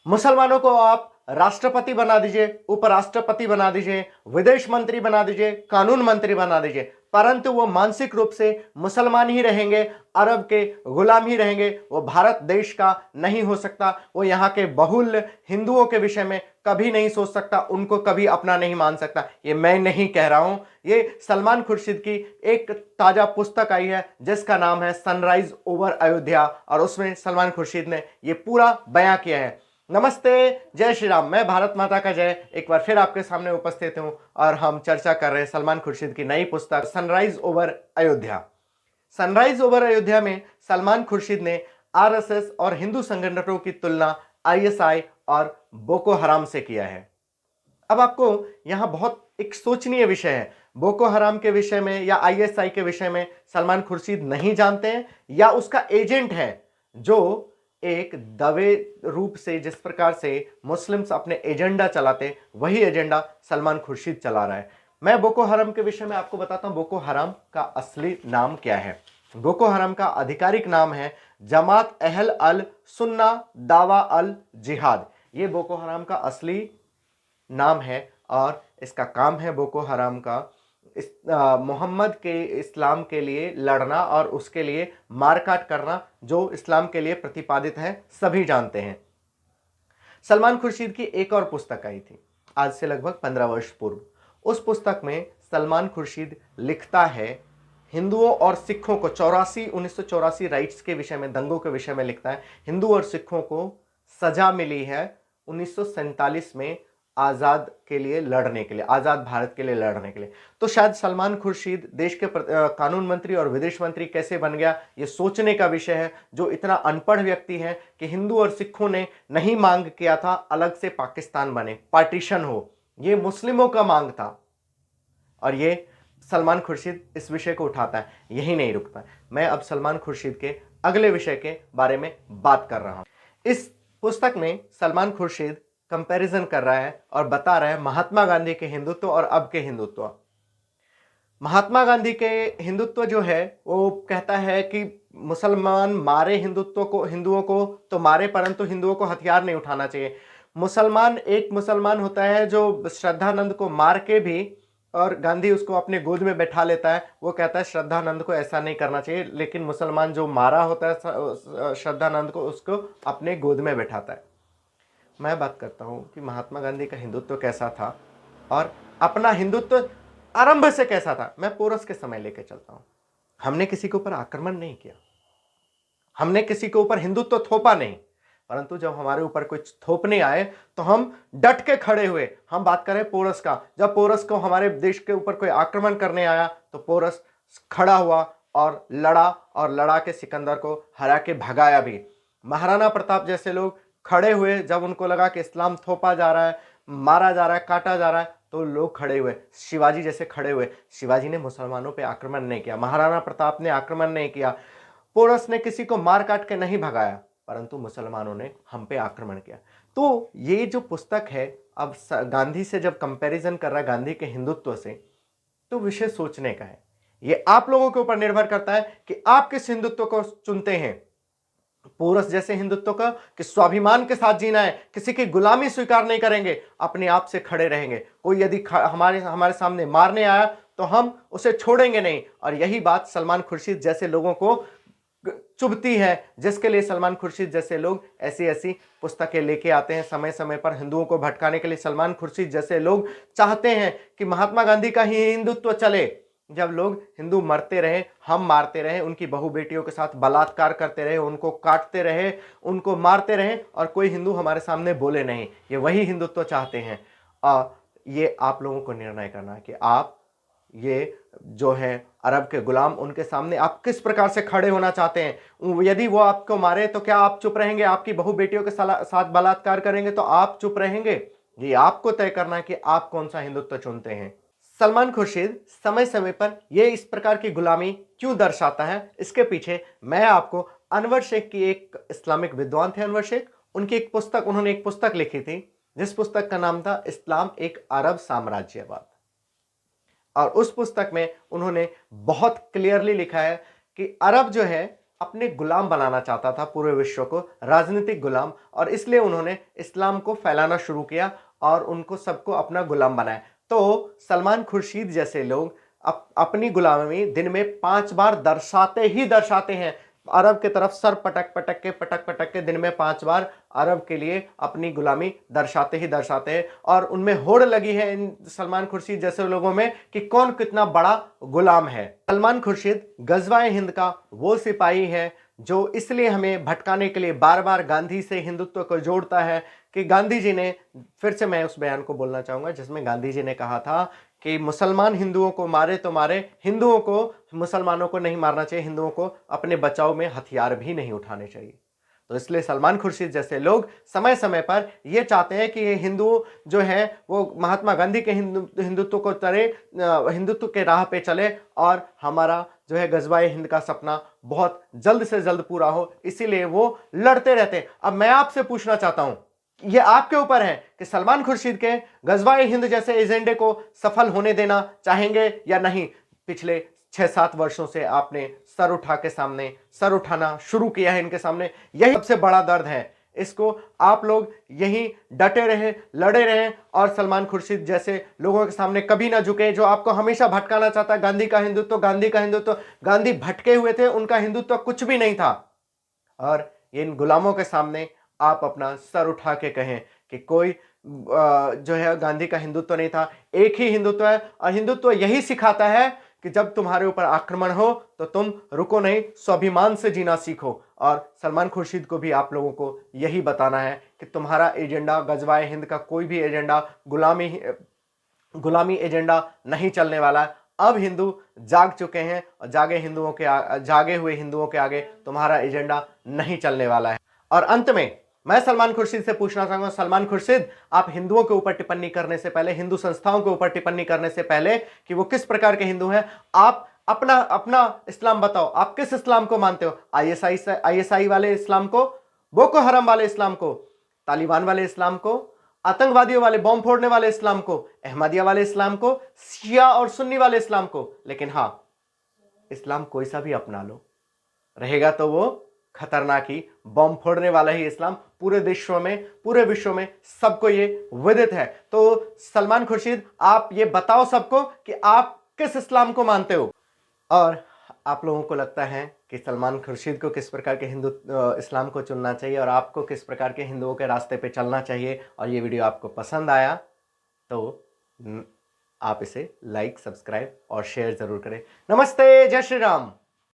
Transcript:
मुसलमानों को आप राष्ट्रपति बना दीजिए, उपराष्ट्रपति बना दीजिए, विदेश मंत्री बना दीजिए, कानून मंत्री बना दीजिए, परंतु वो मानसिक रूप से मुसलमान ही रहेंगे, अरब के गुलाम ही रहेंगे। वो भारत देश का नहीं हो सकता। वो यहाँ के बहुल हिंदुओं के विषय में कभी नहीं सोच सकता, उनको कभी अपना नहीं मान सकता। ये मैं नहीं कह रहा हूं, ये सलमान खुर्शीद की एक ताजा पुस्तक आई है जिसका नाम है सनराइज ओवर अयोध्या, और उसमें सलमान खुर्शीद ने ये पूरा बयां किया है। नमस्ते, जय श्री राम। मैं भारत माता का जय एक बार फिर आपके सामने उपस्थित हूं और हम चर्चा कर रहे हैं सलमान खुर्शीद की नई पुस्तक sunrise over Ayodhya. Sunrise over Ayodhya में सलमान खुर्शीद ने आरएसएस और हिंदू संगठनों की तुलना आईएसआई और बोको हराम से किया है। अब आपको यहां बहुत एक सोचनीय विषय है। बोको हराम के विषय में या आईएसआई के विषय में सलमान खुर्शीद नहीं जानते हैं, या उसका एजेंट है जो एक दवे रूप से जिस प्रकार से मुस्लिम्स अपने एजेंडा चलाते, वही एजेंडा सलमान खुर्शीद चला रहा है। मैं बोको हराम के विषय में आपको बताता हूं बोको हराम का असली नाम क्या है। बोको हराम का आधिकारिक नाम है जमात अहल अल सुन्ना दावा अल जिहाद। ये बोको हराम का असली नाम है और इसका काम है बोको हराम का मोहम्मद के इस्लाम के लिए लड़ना और उसके लिए मारकाट करना, जो इस्लाम के लिए प्रतिपादित है, सभी जानते हैं। सलमान खुर्शीद की एक और पुस्तक आई थी आज से लगभग 15 वर्ष पूर्व। उस पुस्तक में सलमान खुर्शीद लिखता है हिंदुओं और सिखों को 1984 राइट्स के विषय में, दंगों के विषय में लिखता है। हिंदू और सिखों को सजा मिली है 1947 में आजाद के लिए लड़ने के लिए, आजाद भारत के लिए लड़ने के लिए। तो शायद सलमान खुर्शीद देश के कानून मंत्री और विदेश मंत्री कैसे बन गया, यह सोचने का विषय है। जो इतना अनपढ़ व्यक्ति है कि हिंदू और सिखों ने नहीं मांग किया था अलग से पाकिस्तान बने, पार्टीशन हो, यह मुस्लिमों का मांग था। और ये सलमान खुर्शीद इस विषय को उठाता है, यही नहीं रुकता। मैं अब सलमान खुर्शीद के अगले विषय के बारे में बात कर रहा हूं। इस पुस्तक में सलमान खुर्शीद कंपैरिजन कर रहा है और बता रहा है महात्मा गांधी के हिंदुत्व और अब के हिंदुत्व। महात्मा गांधी के हिंदुत्व जो है वो कहता है कि मुसलमान मारे हिंदुओं को तो मारे, परंतु हिंदुओं को हथियार नहीं उठाना चाहिए। एक मुसलमान होता है जो श्रद्धानंद को मार के भी, और गांधी उसको अपने गोद में बैठा लेता है, वो कहता है श्रद्धानंद को ऐसा नहीं करना चाहिए। लेकिन मुसलमान जो मारा होता है श्रद्धानंद को, उसको अपने गोद में बैठाता है। मैं बात करता हूं कि महात्मा गांधी का हिंदुत्व कैसा था और अपना हिंदुत्व आरंभ से कैसा था। मैं पोरस के समय लेके चलता हूं। हमने किसी के ऊपर आक्रमण नहीं किया, हमने किसी के ऊपर हिंदुत्व थोपा नहीं, परंतु जब हमारे ऊपर कुछ थोपने आए तो हम डट के खड़े हुए। हम बात करें पोरस का, जब पोरस को हमारे देश के ऊपर कोई आक्रमण करने आया तो पोरस खड़ा हुआ और लड़ा के सिकंदर को हरा के भगाया भी। महाराणा प्रताप जैसे लोग खड़े हुए, जब उनको लगा कि इस्लाम थोपा जा रहा है, मारा जा रहा है, काटा जा रहा है, तो लोग खड़े हुए। शिवाजी जैसे खड़े हुए। शिवाजी ने मुसलमानों पे आक्रमण नहीं किया, महाराणा प्रताप ने आक्रमण नहीं किया, पोरस ने किसी को मार काट के नहीं भगाया, परंतु मुसलमानों ने हम पे आक्रमण किया। तो ये जो पुस्तक है, अब गांधी से जब कंपैरिजन कर रहा है, गांधी के हिंदुत्व से, तो विषय सोचने का है। ये आप लोगों के ऊपर निर्भर करता है कि आप किस हिंदुत्व को चुनते हैं। पोरस जैसे हिंदुत्व का कि स्वाभिमान के साथ जीना है, किसी की गुलामी स्वीकार नहीं करेंगे, अपने आप से खड़े रहेंगे। कोई यदि हमारे सामने मारने आया तो हम उसे छोड़ेंगे नहीं। और यही बात सलमान खुर्शीद जैसे लोगों को चुभती है, जिसके लिए सलमान खुर्शीद जैसे लोग ऐसी ऐसी पुस्तकें लेके आते हैं समय समय पर हिंदुओं को भटकाने के लिए। सलमान खुर्शीद जैसे लोग चाहते हैं कि महात्मा गांधी का ही हिंदुत्व चले। जब लोग हिंदू मरते रहे, हम मारते रहे, उनकी बहु बेटियों के साथ बलात्कार करते रहे, उनको काटते रहे, उनको मारते रहे, और कोई हिंदू हमारे सामने बोले नहीं, ये वही हिंदुत्व चाहते हैं। ये आप लोगों को निर्णय करना है कि आप ये जो है अरब के गुलाम, उनके सामने आप किस प्रकार से खड़े होना चाहते हैं। यदि वो आपको मारे तो क्या आप चुप रहेंगे? आपकी बहु बेटियों के साथ बलात्कार करेंगे तो आप चुप रहेंगे? ये आपको तय करना है कि आप कौन सा हिंदुत्व चुनते हैं। सलमान खुर्शीद समय समय पर यह इस प्रकार की गुलामी क्यों दर्शाता है, इसके पीछे मैं आपको अनवर शेख की, एक इस्लामिक विद्वान थे अनवर शेख, उनकी उन्होंने एक पुस्तक लिखी थी जिस पुस्तक का नाम था इस्लाम एक अरब साम्राज्यवाद। और उस पुस्तक में उन्होंने बहुत क्लियरली लिखा है कि अरब जो है अपने गुलाम बनाना चाहता था, पूरे विश्व को राजनीतिक गुलाम, और इसलिए उन्होंने इस्लाम को फैलाना शुरू किया और उनको सबको अपना गुलाम बनाया। तो सलमान खुर्शीद जैसे लोग अपनी गुलामी दिन में 5 बार दर्शाते ही दर्शाते हैं। अरब की तरफ सर पटक पटक के दिन में 5 बार अरब के लिए अपनी गुलामी दर्शाते ही दर्शाते हैं, और उनमें होड़ लगी है इन सलमान खुर्शीद जैसे लोगों में कि कौन कितना बड़ा गुलाम है। सलमान खुर्शीद गजवाए हिंद का वो सिपाही है जो इसलिए हमें भटकाने के लिए बार बार गांधी से हिंदुत्व को जोड़ता है कि गांधी जी ने, फिर से मैं उस बयान को बोलना चाहूंगा जिसमें गांधी जी ने कहा था कि मुसलमान हिंदुओं को मारे तो मारे, हिंदुओं को मुसलमानों को नहीं मारना चाहिए, हिंदुओं को अपने बचाव में हथियार भी नहीं उठाने चाहिए। तो इसलिए सलमान खुर्शीद जैसे लोग समय समय पर यह चाहते हैं कि ये हिंदू जो है वो महात्मा गांधी के हिंदुत्व को हिंदुत्व के राह पे चले और हमारा जो है गजवाए हिंद का सपना बहुत जल्द से जल्द पूरा हो, इसीलिए वो लड़ते रहते हैं। अब मैं आपसे पूछना चाहता हूं, ये आपके ऊपर है कि सलमान खुर्शीद के गजवाए हिंद जैसे एजेंडे को सफल होने देना चाहेंगे या नहीं। पिछले 6-7 वर्षों से आपने सर उठाना शुरू किया है इनके सामने, यही सबसे बड़ा दर्द है। इसको आप लोग यही डटे रहे, लड़े रहे और सलमान खुर्शीद जैसे लोगों के सामने कभी ना झुके, जो आपको हमेशा भटकाना चाहता है। गांधी का हिंदुत्व, गांधी का हिंदुत्व, गांधी भटके हुए थे, उनका हिंदुत्व कुछ भी नहीं था। और इन गुलामों के सामने आप अपना सर उठा के कहें कि कोई जो है गांधी का हिंदुत्व नहीं था, एक ही हिंदुत्व है। और हिंदुत्व यही सिखाता है कि जब तुम्हारे ऊपर आक्रमण हो तो तुम रुको नहीं, स्वाभिमान से जीना सीखो। और सलमान खुर्शीद को भी आप लोगों को यही बताना है कि तुम्हारा एजेंडा, गजवाए हिंद का कोई भी एजेंडा, गुलामी एजेंडा नहीं चलने वाला। अब हिंदू जाग चुके हैं और जागे हुए हिंदुओं के आगे तुम्हारा एजेंडा नहीं चलने वाला है। और अंत में मैं सलमान खुर्शीद से पूछना चाहूंगा, सलमान खुर्शीद, आप हिंदुओं के ऊपर टिप्पणी करने से पहले, हिंदू संस्थाओं के ऊपर टिप्पणी करने से पहले कि वो किस प्रकार के हिंदू हैं, आप अपना इस्लाम बताओ। आप किस इस्लाम को मानते हो? आईएसआई वाले इस्लाम को, बोको हराम वाले इस्लाम को, तालिबान वाले इस्लाम को, आतंकवादियों वाले, बॉम्ब फोड़ने वाले इस्लाम को, अहमदिया वाले इस्लाम को, शिया और सुन्नी वाले इस्लाम को? लेकिन हां, इस्लाम कोई सा भी अपना लो, रहेगा तो वो खतरनाक ही, बॉम्ब फोड़ने वाला ही इस्लाम। पूरे विश्व में सबको ये विदित है। तो सलमान खुर्शीद, आप ये बताओ सबको कि आप किस इस्लाम को मानते हो, और आप लोगों को लगता है कि सलमान खुर्शीद को किस प्रकार के इस्लाम को चुनना चाहिए और आपको किस प्रकार के हिंदुओं के रास्ते पे चलना चाहिए। और ये वीडियो आपको पसंद आया तो आप इसे लाइक, सब्सक्राइब और शेयर जरूर करें। नमस्ते, जय श्री राम।